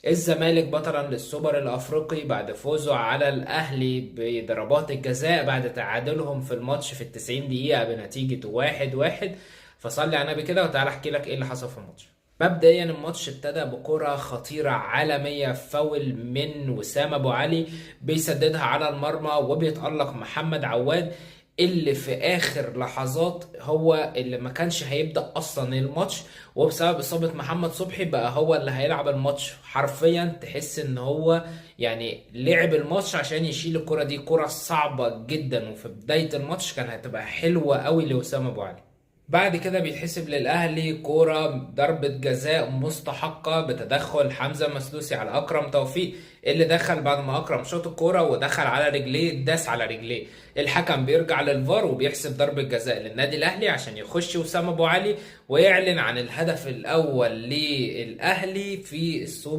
الزمالك بطلا للسوبر الافريقي بعد فوزه على الاهلي بضربات الجزاء بعد تعادلهم في الماتش في التسعين دقيقة بنتيجة 1-1. فصلي على النبي كده وتعالى احكي لك ايه اللي حصل في الماتش. مبدئيا الماتش ابتدى بكرة خطيرة عالمية، فاول من وسام ابو علي بيسددها على المرمى، وبيتألق محمد عواد اللي في اخر لحظات هو اللي ما كانش هيبدأ اصلا الماتش، وبسبب اصابة محمد صبحي بقى هو اللي هيلعب الماتش. حرفيا تحس ان هو يعني لعب الماتش عشان يشيل الكرة دي، كرة صعبة جدا، وفي بداية الماتش كان هتبقى حلوة قوي لوسام ابو علي. بعد كده بيتحسب للأهلي كورة ضربة جزاء مستحقة بتدخل حمزة مسلوسي على أكرم توفيق، اللي دخل بعد ما أكرم شاط الكورة ودخل على رجليه، داس على رجليه. الحكم بيرجع للفار وبيحسب ضربة جزاء للنادي الأهلي عشان يخش وسام أبو علي ويعلن عن الهدف الأول للأهلي في السوبر